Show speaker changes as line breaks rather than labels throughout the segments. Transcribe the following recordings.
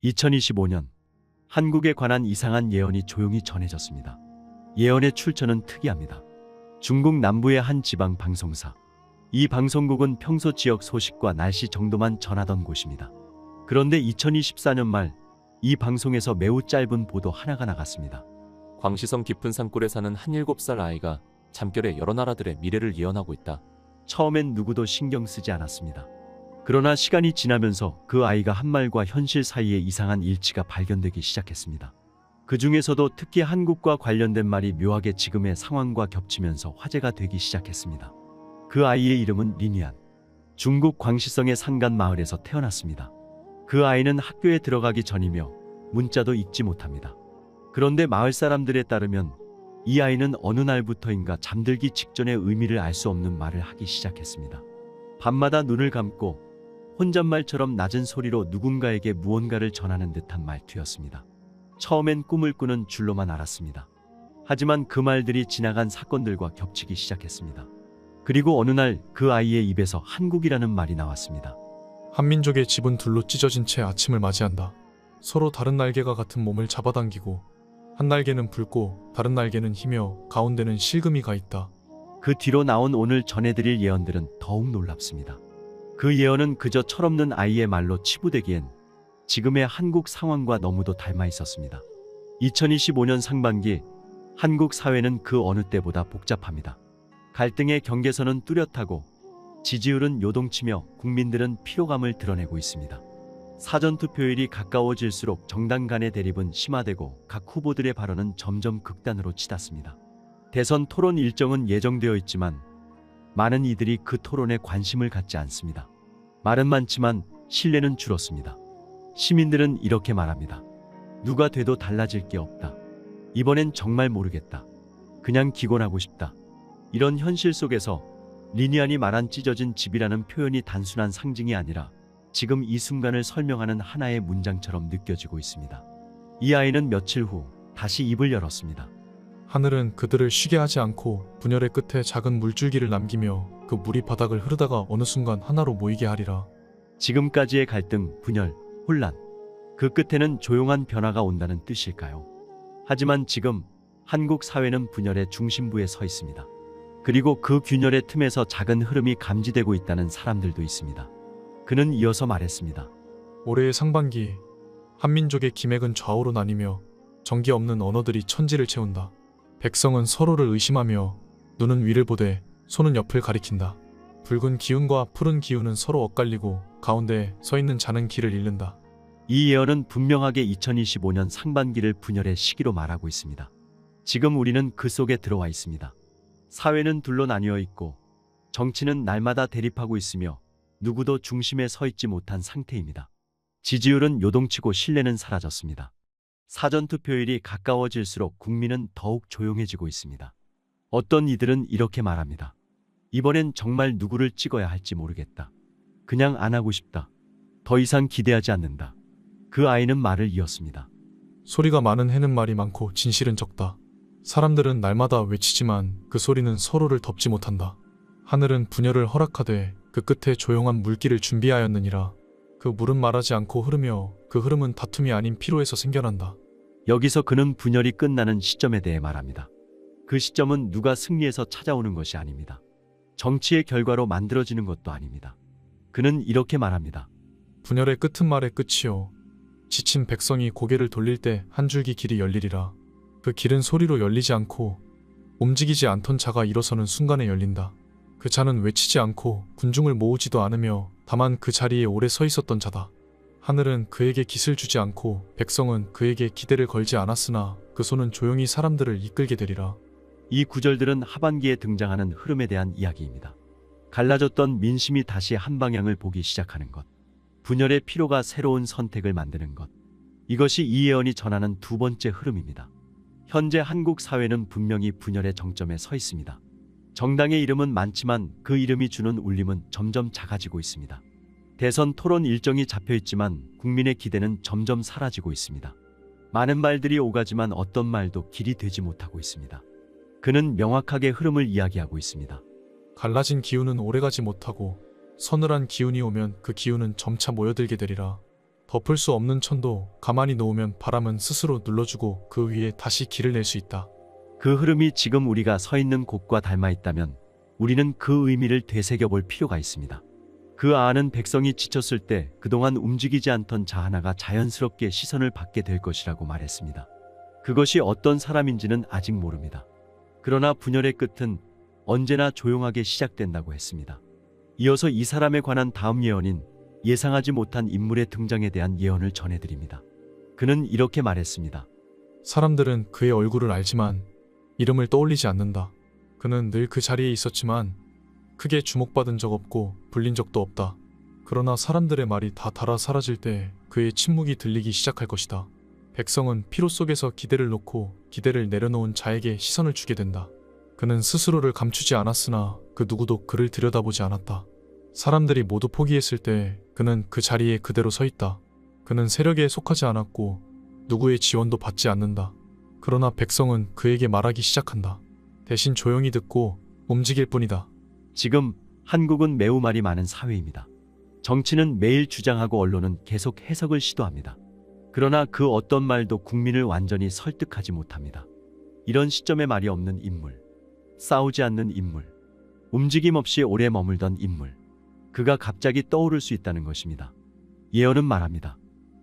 2025년 한국에 관한 이상한 예언이 조용히 전해졌습니다. 예언의 출처는 특이합니다. 중국 남부의 한 지방 방송사. 이 방송국은 평소 지역 소식과 날씨 정도만 전하던 곳입니다. 그런데 2024년 말 이 방송에서 매우 짧은 보도 하나가 나갔습니다.
광시성 깊은 산골에 사는 한 7살 아이가 잠결에 여러 나라들의 미래를 예언하고 있다.
처음엔 누구도 신경 쓰지 않았습니다. 그러나 시간이 지나면서 그 아이가 한 말과 현실 사이에 이상한 일치가 발견되기 시작했습니다. 그 중에서도 특히 한국과 관련된 말이 묘하게 지금의 상황과 겹치면서 화제가 되기 시작했습니다. 그 아이의 이름은 리니안. 중국 광시성의 산간 마을에서 태어났습니다. 그 아이는 학교에 들어가기 전이며 문자도 읽지 못합니다. 그런데 마을 사람들에 따르면 이 아이는 어느 날부터인가 잠들기 직전에 의미를 알 수 없는 말을 하기 시작했습니다. 밤마다 눈을 감고 혼잣말처럼 낮은 소리로 누군가에게 무언가를 전하는 듯한 말투였습니다. 처음엔 꿈을 꾸는 줄로만 알았습니다. 하지만 그 말들이 지나간 사건들과 겹치기 시작했습니다. 그리고 어느 날 그 아이의 입에서 한국이라는 말이 나왔습니다.
한민족의 집은 둘로 찢어진 채 아침을 맞이한다. 서로 다른 날개가 같은 몸을 잡아당기고 한 날개는 붉고 다른 날개는 희며 가운데는 실금이 가 있다.
그 뒤로 나온 오늘 전해드릴 예언들은 더욱 놀랍습니다. 그 예언은 그저 철없는 아이의 말로 치부되기엔 지금의 한국 상황과 너무도 닮아 있었습니다. 2025년 상반기 한국 사회는 그 어느 때보다 복잡합니다. 갈등의 경계선은 뚜렷하고 지지율은 요동치며 국민들은 피로감을 드러내고 있습니다. 사전투표일이 가까워질수록 정당 간의 대립은 심화되고 각 후보들의 발언은 점점 극단으로 치닫습니다. 대선 토론 일정은 예정되어 있지만 많은 이들이 그 토론에 관심을 갖지 않습니다. 말은 많지만 신뢰는 줄었습니다. 시민들은 이렇게 말합니다. 누가 돼도 달라질 게 없다. 이번엔 정말 모르겠다. 그냥 기권하고 싶다. 이런 현실 속에서 리니안이 말한 찢어진 집이라는 표현이 단순한 상징이 아니라 지금 이 순간을 설명하는 하나의 문장처럼 느껴지고 있습니다. 이 아이는 며칠 후 다시 입을 열었습니다.
하늘은 그들을 쉬게 하지 않고 분열의 끝에 작은 물줄기를 남기며 그 물이 바닥을 흐르다가 어느 순간 하나로 모이게 하리라.
지금까지의 갈등, 분열, 혼란, 그 끝에는 조용한 변화가 온다는 뜻일까요? 하지만 지금 한국 사회는 분열의 중심부에 서 있습니다. 그리고 그 균열의 틈에서 작은 흐름이 감지되고 있다는 사람들도 있습니다. 그는 이어서 말했습니다.
올해의 상반기 한민족의 기맥은 좌우로 나뉘며 정기 없는 언어들이 천지를 채운다. 백성은 서로를 의심하며 눈은 위를 보되 손은 옆을 가리킨다. 붉은 기운과 푸른 기운은 서로 엇갈리고 가운데에 서 있는 자는 길을 잃는다.
이 예언은 분명하게 2025년 상반기를 분열의 시기로 말하고 있습니다. 지금 우리는 그 속에 들어와 있습니다. 사회는 둘로 나뉘어 있고 정치는 날마다 대립하고 있으며 누구도 중심에 서 있지 못한 상태입니다. 지지율은 요동치고 신뢰는 사라졌습니다. 사전투표일이 가까워질수록 국민은 더욱 조용해지고 있습니다. 어떤 이들은 이렇게 말합니다. 이번엔 정말 누구를 찍어야 할지 모르겠다. 그냥 안 하고 싶다. 더 이상 기대하지 않는다. 그 아이는 말을 이었습니다.
소리가 많은 해는 말이 많고 진실은 적다. 사람들은 날마다 외치지만 그 소리는 서로를 덮지 못한다. 하늘은 분열을 허락하되 그 끝에 조용한 물길을 준비하였느니라. 그 물은 말하지 않고 흐르며 그 흐름은 다툼이 아닌 피로에서 생겨난다.
여기서 그는 분열이 끝나는 시점에 대해 말합니다. 그 시점은 누가 승리해서 찾아오는 것이 아닙니다. 정치의 결과로 만들어지는 것도 아닙니다. 그는 이렇게 말합니다.
분열의 끝은 말의 끝이요. 지친 백성이 고개를 돌릴 때 한 줄기 길이 열리리라. 그 길은 소리로 열리지 않고 움직이지 않던 자가 일어서는 순간에 열린다. 그 자는 외치지 않고 군중을 모으지도 않으며 다만 그 자리에 오래 서 있었던 자다. 하늘은 그에게 깃을 주지 않고 백성은 그에게 기대를 걸지 않았으나 그 손은 조용히 사람들을 이끌게 되리라.
이 구절들은 하반기에 등장하는 흐름에 대한 이야기입니다. 갈라졌던 민심이 다시 한 방향을 보기 시작하는 것. 분열의 피로가 새로운 선택을 만드는 것. 이것이 이 예언이 전하는 두 번째 흐름입니다. 현재 한국 사회는 분명히 분열의 정점에 서 있습니다. 정당의 이름은 많지만 그 이름이 주는 울림은 점점 작아지고 있습니다. 대선 토론 일정이 잡혀 있지만 국민의 기대는 점점 사라지고 있습니다. 많은 말들이 오가지만 어떤 말도 길이 되지 못하고 있습니다. 그는 명확하게 흐름을 이야기하고 있습니다.
갈라진 기운은 오래가지 못하고 서늘한 기운이 오면 그 기운은 점차 모여들게 되리라. 덮을 수 없는 천도 가만히 놓으면 바람은 스스로 눌러주고 그 위에 다시 길을 낼 수 있다.
그 흐름이 지금 우리가 서 있는 곳과 닮아 있다면 우리는 그 의미를 되새겨 볼 필요가 있습니다. 그 아는 백성이 지쳤을 때 그동안 움직이지 않던 자 하나가 자연스럽게 시선을 받게 될 것이라고 말했습니다. 그것이 어떤 사람인지는 아직 모릅니다. 그러나 분열의 끝은 언제나 조용하게 시작된다고 했습니다. 이어서 이 사람에 관한 다음 예언인 예상하지 못한 인물의 등장에 대한 예언을 전해드립니다. 그는 이렇게 말했습니다.
사람들은 그의 얼굴을 알지만 이름을 떠올리지 않는다. 그는 늘 그 자리에 있었지만 크게 주목받은 적 없고 불린 적도 없다. 그러나 사람들의 말이 다 닳아 사라질 때 그의 침묵이 들리기 시작할 것이다. 백성은 피로 속에서 기대를 놓고 기대를 내려놓은 자에게 시선을 주게 된다. 그는 스스로를 감추지 않았으나 그 누구도 그를 들여다보지 않았다. 사람들이 모두 포기했을 때 그는 그 자리에 그대로 서 있다. 그는 세력에 속하지 않았고 누구의 지원도 받지 않는다. 그러나 백성은 그에게 말하기 시작한다. 대신 조용히 듣고 움직일 뿐이다.
지금 한국은 매우 말이 많은 사회입니다. 정치는 매일 주장하고 언론은 계속 해석을 시도합니다. 그러나 그 어떤 말도 국민을 완전히 설득하지 못합니다. 이런 시점에 말이 없는 인물, 싸우지 않는 인물, 움직임 없이 오래 머물던 인물, 그가 갑자기 떠오를 수 있다는 것입니다. 예언은 말합니다.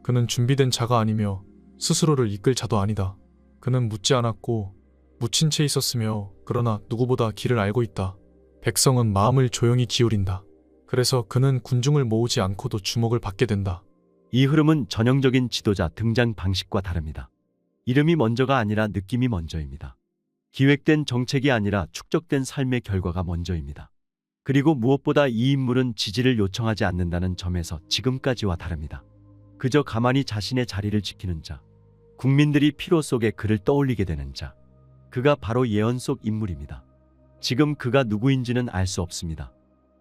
그는 준비된 자가 아니며 스스로를 이끌 자도 아니다. 그는 묻지 않았고 묻힌 채 있었으며 그러나 누구보다 길을 알고 있다. 백성은 마음을 조용히 기울인다. 그래서 그는 군중을 모으지 않고도 주목을 받게 된다.
이 흐름은 전형적인 지도자 등장 방식과 다릅니다. 이름이 먼저가 아니라 느낌이 먼저입니다. 기획된 정책이 아니라 축적된 삶의 결과가 먼저입니다. 그리고 무엇보다 이 인물은 지지를 요청하지 않는다는 점에서 지금까지와 다릅니다. 그저 가만히 자신의 자리를 지키는 자, 국민들이 피로 속에 그를 떠올리게 되는 자, 그가 바로 예언 속 인물입니다. 지금 그가 누구인지는 알 수 없습니다.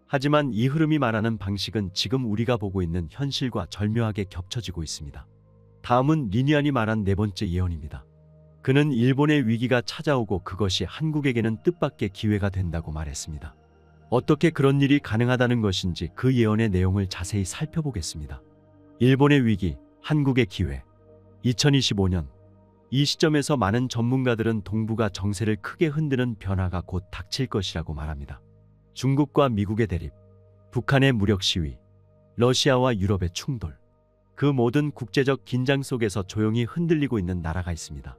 하지만 이 흐름이 말하는 방식은 지금 우리가 보고 있는 현실과 절묘하게 겹쳐지고 있습니다. 다음은 리니안이 말한 네 번째 예언입니다. 그는 일본의 위기가 찾아오고 그것이 한국에게는 뜻밖의 기회가 된다고 말했습니다. 어떻게 그런 일이 가능하다는 것인지 그 예언의 내용을 자세히 살펴보겠습니다. 일본의 위기, 한국의 기회. 2025년. 이 시점에서 많은 전문가들은 동북아 정세를 크게 흔드는 변화가 곧 닥칠 것이라고 말합니다. 중국과 미국의 대립, 북한의 무력 시위, 러시아와 유럽의 충돌. 그 모든 국제적 긴장 속에서 조용히 흔들리고 있는 나라가 있습니다.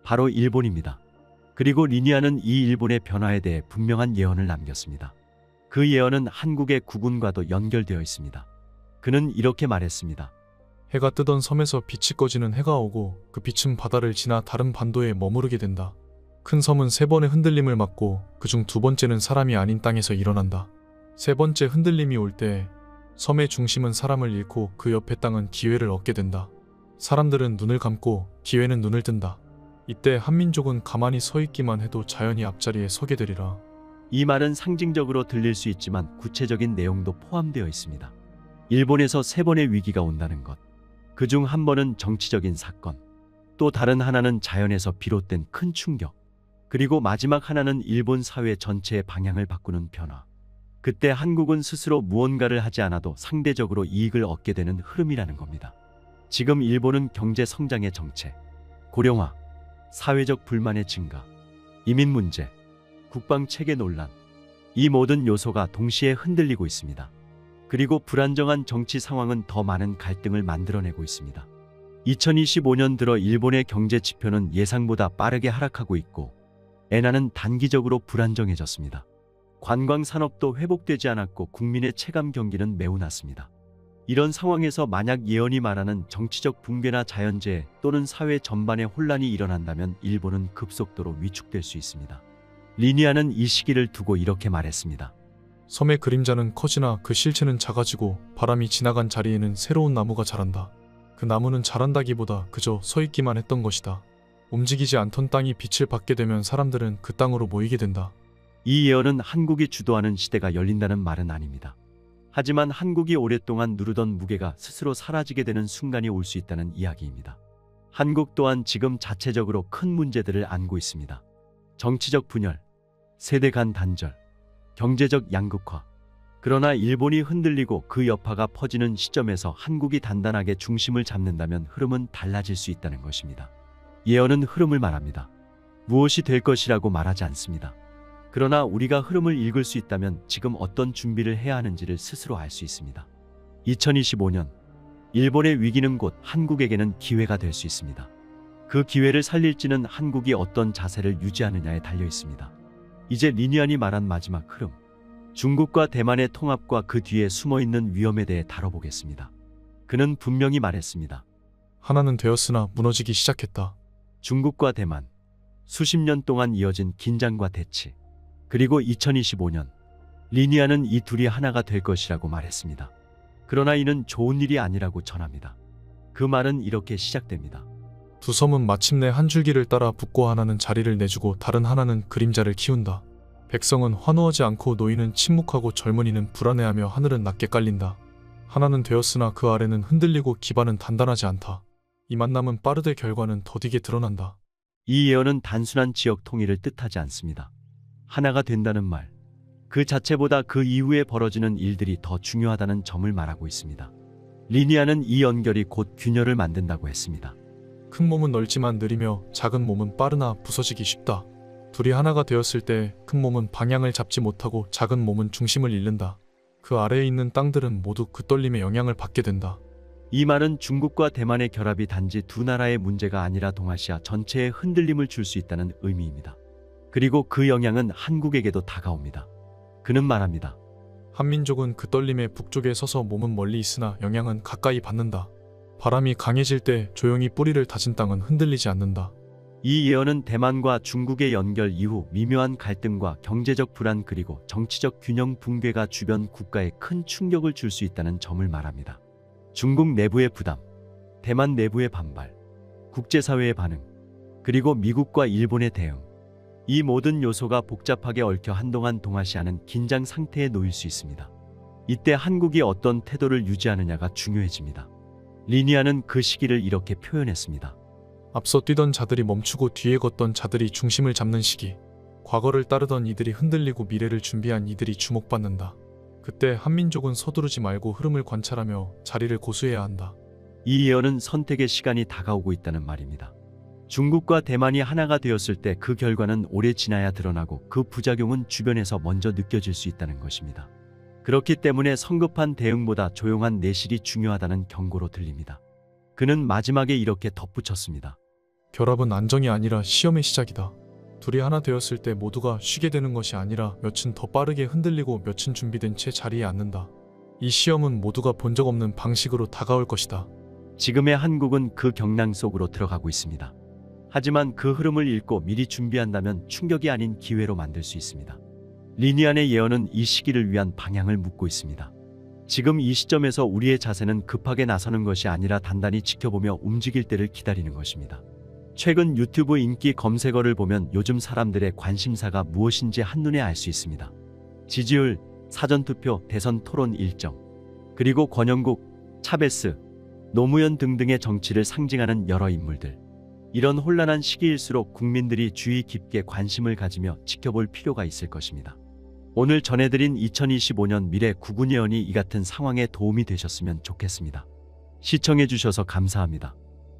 바로 일본입니다. 그리고 리니아는 이 일본의 변화에 대해 분명한 예언을 남겼습니다. 그 예언은 한국의 국운과도 연결되어 있습니다. 그는 이렇게 말했습니다.
해가 뜨던 섬에서 빛이 꺼지는 해가 오고 그 빛은 바다를 지나 다른 반도에 머무르게 된다. 큰 섬은 세 번의 흔들림을 맞고 그중 두 번째는 사람이 아닌 땅에서 일어난다. 세 번째 흔들림이 올 때 섬의 중심은 사람을 잃고 그 옆의 땅은 기회를 얻게 된다. 사람들은 눈을 감고 기회는 눈을 뜬다. 이때 한민족은 가만히 서 있기만 해도 자연히 앞자리에 서게 되리라.
이 말은 상징적으로 들릴 수 있지만 구체적인 내용도 포함되어 있습니다. 일본에서 세 번의 위기가 온다는 것. 그중 한 번은 정치적인 사건, 또 다른 하나는 자연에서 비롯된 큰 충격, 그리고 마지막 하나는 일본 사회 전체의 방향을 바꾸는 변화. 그때 한국은 스스로 무언가를 하지 않아도 상대적으로 이익을 얻게 되는 흐름이라는 겁니다. 지금 일본은 경제 성장의 정체, 고령화, 사회적 불만의 증가, 이민 문제, 국방 체계 논란, 이 모든 요소가 동시에 흔들리고 있습니다. 그리고 불안정한 정치 상황은 더 많은 갈등을 만들어내고 있습니다. 2025년 들어 일본의 경제 지표는 예상보다 빠르게 하락하고 있고 엔화는 단기적으로 불안정해졌습니다. 관광 산업도 회복되지 않았고 국민의 체감 경기는 매우 낮습니다. 이런 상황에서 만약 예언이 말하는 정치적 붕괴나 자연재해 또는 사회 전반의 혼란이 일어난다면 일본은 급속도로 위축될 수 있습니다. 리니아는 이 시기를 두고 이렇게 말했습니다.
섬의 그림자는 커지나 그 실체는 작아지고 바람이 지나간 자리에는 새로운 나무가 자란다. 그 나무는 자란다기보다 그저 서 있기만 했던 것이다. 움직이지 않던 땅이 빛을 받게 되면 사람들은 그 땅으로 모이게 된다.
이 예언은 한국이 주도하는 시대가 열린다는 말은 아닙니다. 하지만 한국이 오랫동안 누르던 무게가 스스로 사라지게 되는 순간이 올 수 있다는 이야기입니다. 한국 또한 지금 자체적으로 큰 문제들을 안고 있습니다. 정치적 분열, 세대 간 단절, 경제적 양극화, 그러나 일본이 흔들리고 그 여파가 퍼지는 시점에서 한국이 단단하게 중심을 잡는다면 흐름은 달라질 수 있다는 것입니다. 예언은 흐름을 말합니다. 무엇이 될 것이라고 말하지 않습니다. 그러나 우리가 흐름을 읽을 수 있다면 지금 어떤 준비를 해야 하는지를 스스로 알 수 있습니다. 2025년 일본의 위기는 곧 한국에게는 기회가 될 수 있습니다. 그 기회를 살릴지는 한국이 어떤 자세를 유지하느냐에 달려 있습니다. 이제 리니안이 말한 마지막 흐름, 중국과 대만의 통합과 그 뒤에 숨어있는 위험에 대해 다뤄보겠습니다. 그는 분명히 말했습니다.
하나는 되었으나 무너지기 시작했다.
중국과 대만, 수십 년 동안 이어진 긴장과 대치, 그리고 2025년 리니안은 이 둘이 하나가 될 것이라고 말했습니다. 그러나 이는 좋은 일이 아니라고 전합니다. 그 말은 이렇게 시작됩니다.
두 섬은 마침내 한 줄기를 따라 붙고 하나는 자리를 내주고 다른 하나는 그림자를 키운다. 백성은 환호하지 않고 노인은 침묵하고 젊은이는 불안해하며 하늘은 낮게 깔린다. 하나는 되었으나 그 아래는 흔들리고 기반은 단단하지 않다. 이 만남은 빠르되 결과는 더디게 드러난다.
이 예언은 단순한 지역 통일을 뜻하지 않습니다. 하나가 된다는 말, 그 자체보다 그 이후에 벌어지는 일들이 더 중요하다는 점을 말하고 있습니다. 리니아는 이 연결이 곧 균열을 만든다고 했습니다.
큰 몸은 넓지만 느리며 작은 몸은 빠르나 부서지기 쉽다. 둘이 하나가 되었을 때 큰 몸은 방향을 잡지 못하고 작은 몸은 중심을 잃는다. 그 아래에 있는 땅들은 모두 그 떨림의 영향을 받게 된다.
이 말은 중국과 대만의 결합이 단지 두 나라의 문제가 아니라 동아시아 전체에 흔들림을 줄 수 있다는 의미입니다. 그리고 그 영향은 한국에게도 다가옵니다. 그는 말합니다.
한민족은 그 떨림의 북쪽에 서서 몸은 멀리 있으나 영향은 가까이 받는다. 바람이 강해질 때 조용히 뿌리를 다진 땅은 흔들리지 않는다.
이 예언은 대만과 중국의 연결 이후 미묘한 갈등과 경제적 불안 그리고 정치적 균형 붕괴가 주변 국가에 큰 충격을 줄 수 있다는 점을 말합니다. 중국 내부의 부담, 대만 내부의 반발, 국제사회의 반응, 그리고 미국과 일본의 대응. 이 모든 요소가 복잡하게 얽혀 한동안 동아시아는 긴장 상태에 놓일 수 있습니다. 이때 한국이 어떤 태도를 유지하느냐가 중요해집니다. 리니아는 그 시기를 이렇게 표현했습니다.
앞서 뛰던 자들이 멈추고 뒤에 걷던 자들이 중심을 잡는 시기. 과거를 따르던 이들이 흔들리고 미래를 준비한 이들이 주목받는다. 그때 한민족은 서두르지 말고 흐름을 관찰하며 자리를 고수해야 한다.
이 예언은 선택의 시간이 다가오고 있다는 말입니다. 중국과 대만이 하나가 되었을 때 그 결과는 오래 지나야 드러나고 그 부작용은 주변에서 먼저 느껴질 수 있다는 것입니다. 그렇기 때문에 성급한 대응보다 조용한 내실이 중요하다는 경고로 들립니다. 그는 마지막에 이렇게 덧붙였습니다.
결합은 안정이 아니라 시험의 시작이다. 둘이 하나 되었을 때 모두가 쉬게 되는 것이 아니라 몇은 더 빠르게 흔들리고 몇은 준비된 채 자리에 앉는다. 이 시험은 모두가 본 적 없는 방식으로 다가올 것이다.
지금의 한국은 그 경랑 속으로 들어가고 있습니다. 하지만 그 흐름을 읽고 미리 준비한다면 충격이 아닌 기회로 만들 수 있습니다. 리니안의 예언은 이 시기를 위한 방향을 묻고 있습니다. 지금 이 시점에서 우리의 자세는 급하게 나서는 것이 아니라 단단히 지켜보며 움직일 때를 기다리는 것입니다. 최근 유튜브 인기 검색어를 보면 요즘 사람들의 관심사가 무엇인지 한눈에 알 수 있습니다. 지지율, 사전투표, 대선 토론 일정, 그리고 권영국, 차베스, 노무현 등등의 정치를 상징하는 여러 인물들. 이런 혼란한 시기일수록 국민들이 주의 깊게 관심을 가지며 지켜볼 필요가 있을 것입니다. 오늘 전해드린 2025년 미래 구군 예언이 이 같은 상황에 도움이 되셨으면 좋겠습니다. 시청해주셔서 감사합니다.